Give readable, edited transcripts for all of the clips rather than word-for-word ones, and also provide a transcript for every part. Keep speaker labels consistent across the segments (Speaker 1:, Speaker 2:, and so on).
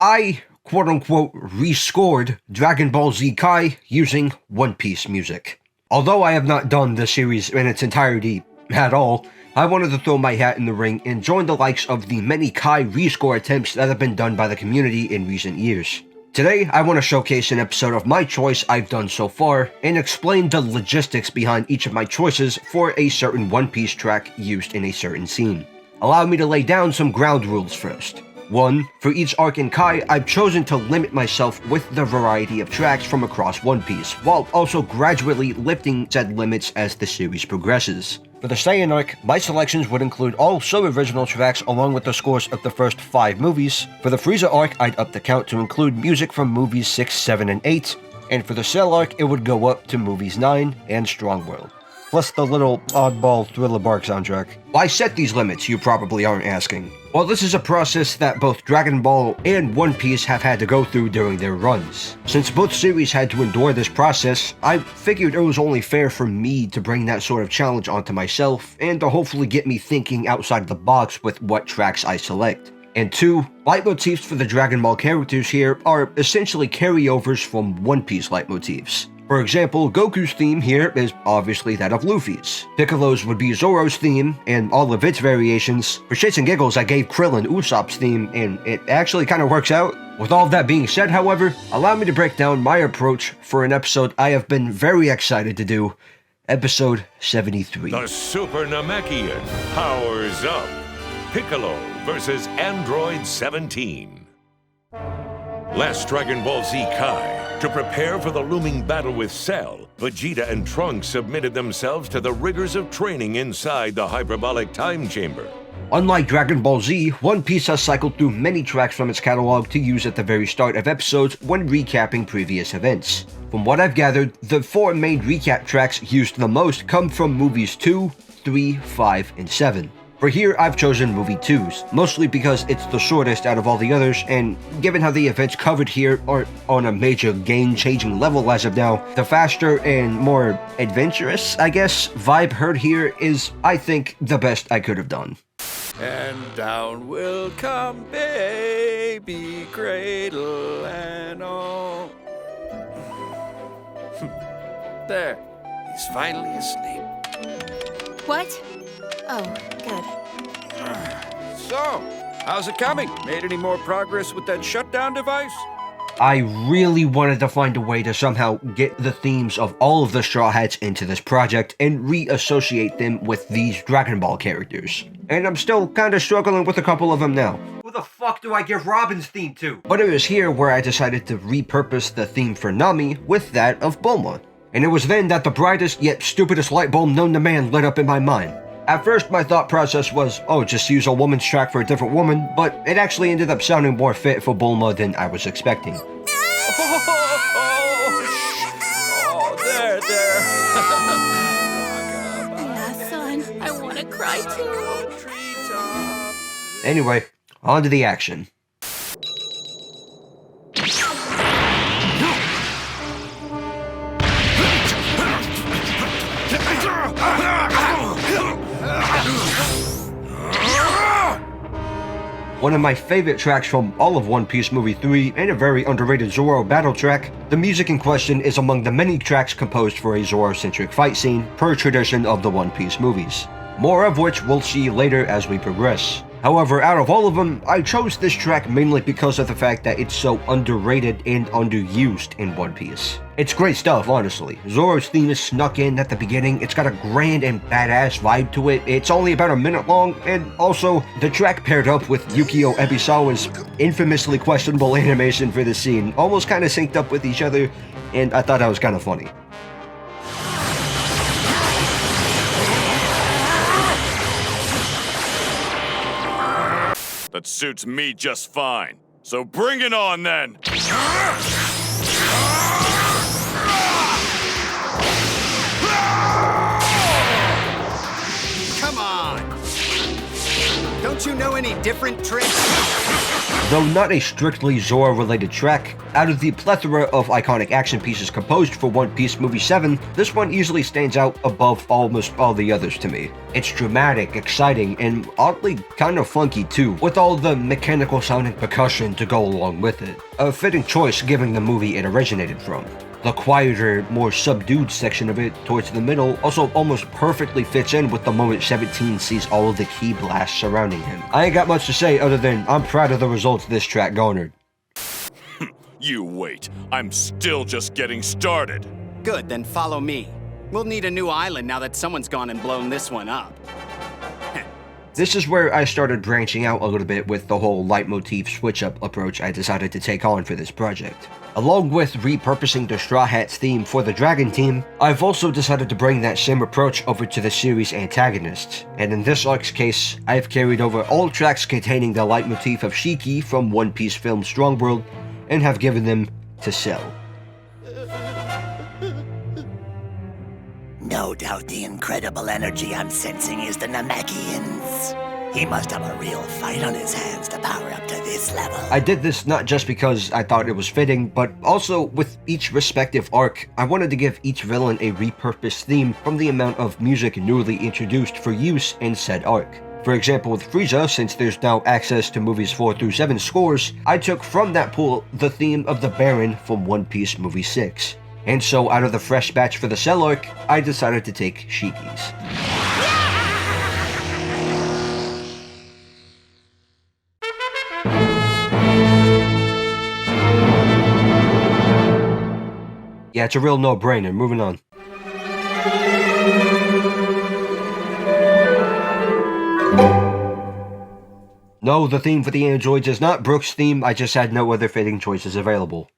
Speaker 1: I quote-unquote rescored Dragon Ball Z Kai using One Piece music. Although I have not done the series in its entirety at all, I wanted to throw my hat in the ring and join the likes of the many Kai rescore attempts that have been done by the community in recent years. Today, I want to showcase an episode of my choice I've done so far, and explain the logistics behind each of my choices for a certain One Piece track used in a certain scene. Allow me to lay down some ground rules first. 1. For each arc in Kai, I've chosen to limit myself with the variety of tracks from across One Piece, while also gradually lifting said limits as the series progresses. For the Saiyan arc, my selections would include all sub-original tracks along with the scores of the first 5 movies. For the Frieza arc, I'd up the count to include music from movies 6, 7, and 8, and for the Cell arc, it would go up to movies 9 and Strong World. Plus the little oddball Thriller Bark soundtrack. Why set these limits, you probably aren't asking? Well, this is a process that both Dragon Ball and One Piece have had to go through during their runs. Since both series had to endure this process, I figured it was only fair for me to bring that sort of challenge onto myself, and to hopefully get me thinking outside the box with what tracks I select. And 2, leitmotifs for the Dragon Ball characters here are essentially carryovers from One Piece leitmotifs. For example, Goku's theme here is obviously that of Luffy's. Piccolo's would be Zoro's theme, and all of its variations. For shits and giggles, I gave Krillin Usopp's theme, and it actually kind of works out. With all of that being said, however, allow me to break down my approach for an episode I have been very excited to do. Episode 73.
Speaker 2: The Super Namekian powers up. Piccolo versus Android 17. Last Dragon Ball Z Kai. To prepare for the looming battle with Cell, Vegeta and Trunks submitted themselves to the rigors of training inside the hyperbolic time chamber.
Speaker 1: Unlike Dragon Ball Z, One Piece has cycled through many tracks from its catalog to use at the very start of episodes when recapping previous events. From what I've gathered, the 4 main recap tracks used the most come from movies 2, 3, 5, and 7. For here, I've chosen movie 2's, mostly because it's the shortest out of all the others, and given how the events covered here aren't on a major game-changing level as of now, the faster and more adventurous, I guess, vibe heard here is, I think, the best I could have done.
Speaker 3: And down will come baby cradle and all. There, he's finally asleep.
Speaker 4: What? Oh, good.
Speaker 3: So, how's it coming? Made any more progress with that shutdown device?
Speaker 1: I really wanted to find a way to somehow get the themes of all of the Straw Hats into this project and reassociate them with these Dragon Ball characters. And I'm still kinda struggling with a couple of them now. Who the fuck do I give Robin's theme to? But it was here where I decided to repurpose the theme for Nami with that of Bulma. And it was then that the brightest yet stupidest light bulb known to man lit up in my mind. At first, my thought process was, oh, just use a woman's track for a different woman, but it actually ended up sounding more fit for Bulma than I was expecting.
Speaker 3: There.
Speaker 4: Yeah, son, I want to cry too.
Speaker 1: Anyway, on to the action. One of my favorite tracks from all of One Piece Movie 3, and a very underrated Zoro battle track, the music in question is among the many tracks composed for a Zoro-centric fight scene, per tradition of the One Piece movies. More of which we'll see later as we progress. However, out of all of them, I chose this track mainly because of the fact that it's so underrated and underused in One Piece. It's great stuff, honestly. Zoro's theme is snuck in at the beginning, it's got a grand and badass vibe to it, it's only about a minute long, and also, the track paired up with Yukio Ebisawa's infamously questionable animation for the scene almost kinda synced up with each other, and I thought that was kinda funny.
Speaker 5: That suits me just fine. So bring it on then!
Speaker 6: Come on! Don't you know any different tricks?
Speaker 1: Though not a strictly Zoro-related track, out of the plethora of iconic action pieces composed for One Piece Movie 7, this one easily stands out above almost all the others to me. It's dramatic, exciting, and oddly kind of funky too, with all the mechanical sounding percussion to go along with it. A fitting choice given the movie it originated from. The quieter, more subdued section of it towards the middle also almost perfectly fits in with the moment 17 sees all of the key blasts surrounding him. I ain't got much to say other than I'm proud of the results this track garnered.
Speaker 5: You wait. I'm still just getting started.
Speaker 6: Good, then follow me. We'll need a new island now that someone's gone and blown this one up.
Speaker 1: This is where I started branching out a little bit with the whole leitmotif switch-up approach I decided to take on for this project. Along with repurposing the Straw Hats theme for the Dragon team, I've also decided to bring that same approach over to the series' antagonists, and in this arc's case, I've carried over all tracks containing the leitmotif of Shiki from One Piece film Strong World, and have given them to Cell.
Speaker 7: No doubt the incredible energy I'm sensing is the Namekian's. He must have a real fight on his hands to power up to this level.
Speaker 1: I did this not just because I thought it was fitting, but also with each respective arc, I wanted to give each villain a repurposed theme from the amount of music newly introduced for use in said arc. For example, with Frieza, since there's now access to movies 4 through 7 scores, I took from that pool the theme of the Baron from One Piece Movie 6. And so out of the fresh batch for the Cell arc, I decided to take Shiki's. Yeah, it's a real no-brainer. Moving on. No, the theme for the androids is not Brook's theme, I just had no other fitting choices available.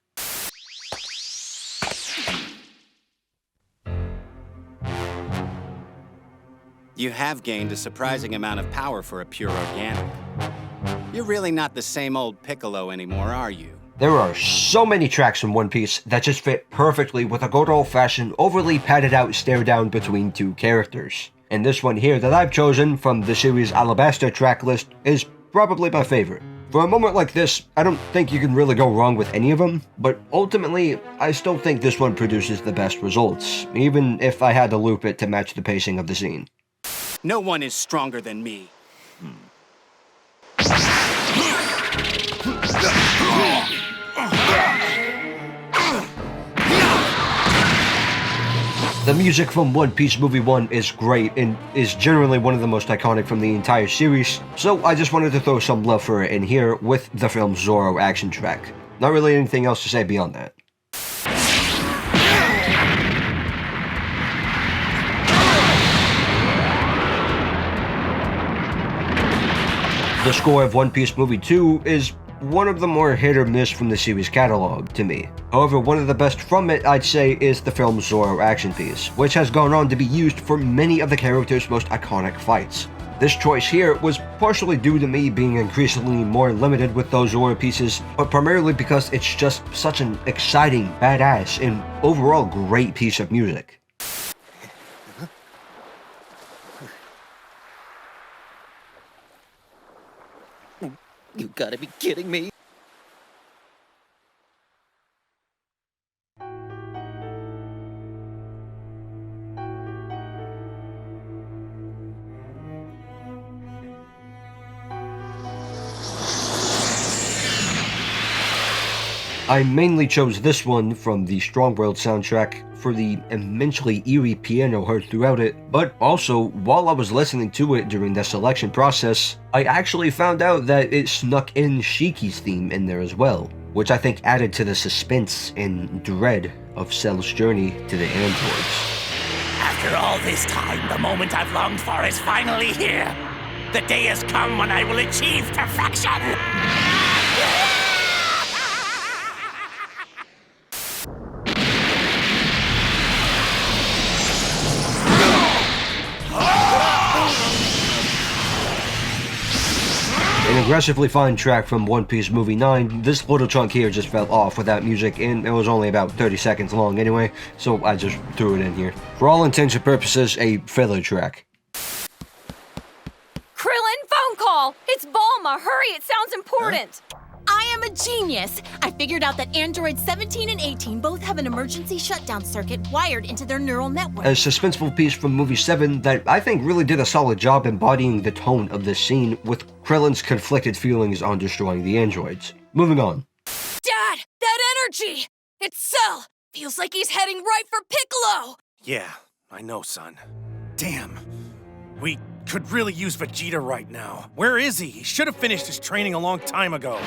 Speaker 6: You have gained a surprising amount of power for a pure organic. You're really not the same old Piccolo anymore, are you?
Speaker 1: There are so many tracks from One Piece that just fit perfectly with a good old-fashioned, overly padded out stare down between two characters. And this one here that I've chosen from the series' Alabaster track list is probably my favorite. For a moment like this, I don't think you can really go wrong with any of them, but ultimately, I still think this one produces the best results, even if I had to loop it to match the pacing of the scene.
Speaker 6: No one is stronger than me.
Speaker 1: The music from One Piece Movie 1 is great and is generally one of the most iconic from the entire series, so I just wanted to throw some love for it in here with the film's Zoro action track. Not really anything else to say beyond that. The score of One Piece Movie 2 is one of the more hit or miss from the series catalog to me. However, one of the best from it, I'd say, is the film's Zoro action piece, which has gone on to be used for many of the character's most iconic fights. This choice here was partially due to me being increasingly more limited with those Zoro pieces, but primarily because it's just such an exciting, badass, and overall great piece of music.
Speaker 7: You gotta be kidding me.
Speaker 1: I mainly chose this one from the Strong World soundtrack for the immensely eerie piano heard throughout it, but also, while I was listening to it during the selection process, I actually found out that it snuck in Shiki's theme in there as well, which I think added to the suspense and dread of Cell's journey to the androids.
Speaker 7: After all this time, the moment I've longed for is finally here. The day has come when I will achieve perfection.
Speaker 1: An aggressively fine track from One Piece Movie 9, this little chunk here just fell off without music and it was only about 30 seconds long anyway, so I just threw it in here. For all intents and purposes, a filler track.
Speaker 4: Krillin, phone call! It's Bulma! Velma, hurry! It sounds important! I am a genius! I figured out that androids 17 and 18 both have an emergency shutdown circuit wired into their neural network.
Speaker 1: A suspenseful piece from movie 7 that I think really did a solid job embodying the tone of this scene, with Krillin's conflicted feelings on destroying the androids. Moving on.
Speaker 4: Dad! That energy! It's Cell! Feels like he's heading right for Piccolo!
Speaker 8: Yeah, I know, son. Damn. We could really use Vegeta right now. Where is he? He should have finished his training a long time ago.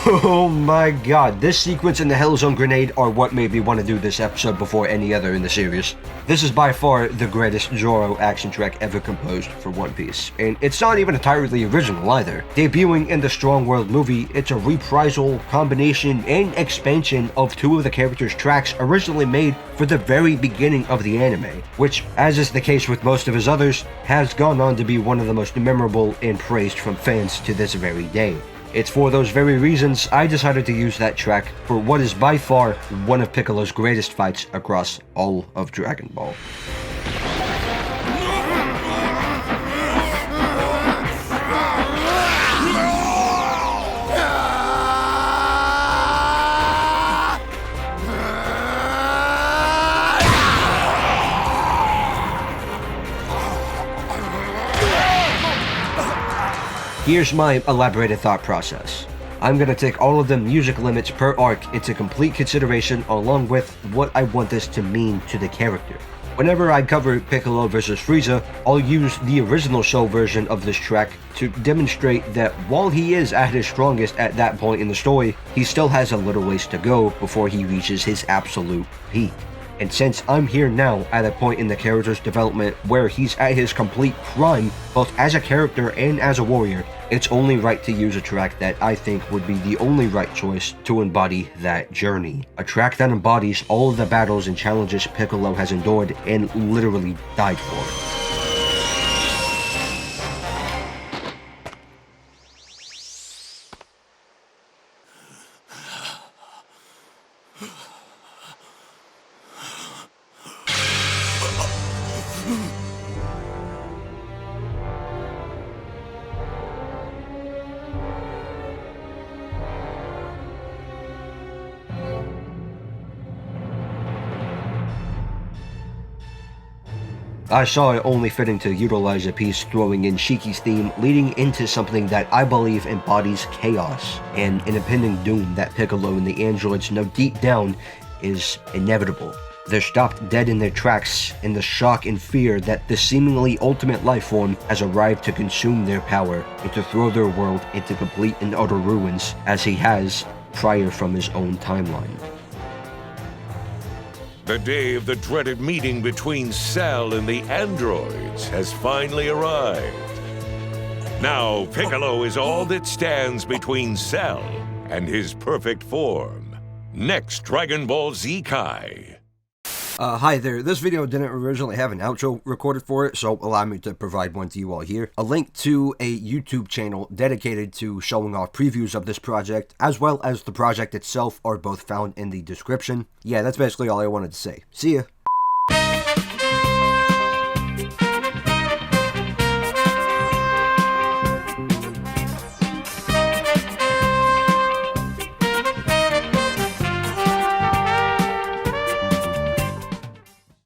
Speaker 1: Oh my god, this sequence and the Hellzone grenade are what made me want to do this episode before any other in the series. This is by far the greatest Zoro action track ever composed for One Piece, and it's not even entirely original either. Debuting in the Strong World movie, it's a reprisal, combination, and expansion of two of the characters' tracks originally made for the very beginning of the anime, which, as is the case with most of his others, has gone on to be one of the most memorable and praised from fans to this very day. It's for those very reasons I decided to use that track for what is by far one of Piccolo's greatest fights across all of Dragon Ball. Here's my elaborated thought process. I'm gonna take all of the music limits per arc into complete consideration along with what I want this to mean to the character. Whenever I cover Piccolo vs. Frieza, I'll use the original show version of this track to demonstrate that while he is at his strongest at that point in the story, he still has a little ways to go before he reaches his absolute peak. And since I'm here now at a point in the character's development where he's at his complete prime, both as a character and as a warrior, it's only right to use a track that I think would be the only right choice to embody that journey. A track that embodies all of the battles and challenges Piccolo has endured and literally died for. I saw it only fitting to utilize a piece throwing in Shiki's theme, leading into something that I believe embodies chaos and an impending doom that Piccolo and the androids know deep down is inevitable. They're stopped dead in their tracks in the shock and fear that the seemingly ultimate life form has arrived to consume their power and to throw their world into complete and utter ruins, as he has prior from his own timeline.
Speaker 2: The day of the dreaded meeting between Cell and the androids has finally arrived. Now, Piccolo is all that stands between Cell and his perfect form. Next, Dragon Ball Z Kai.
Speaker 1: Hi there, this video didn't originally have an outro recorded for it, so allow me to provide one to you all here. A link to a YouTube channel dedicated to showing off previews of this project, as well as the project itself, are both found in the description. Yeah, that's basically all I wanted to say. See ya!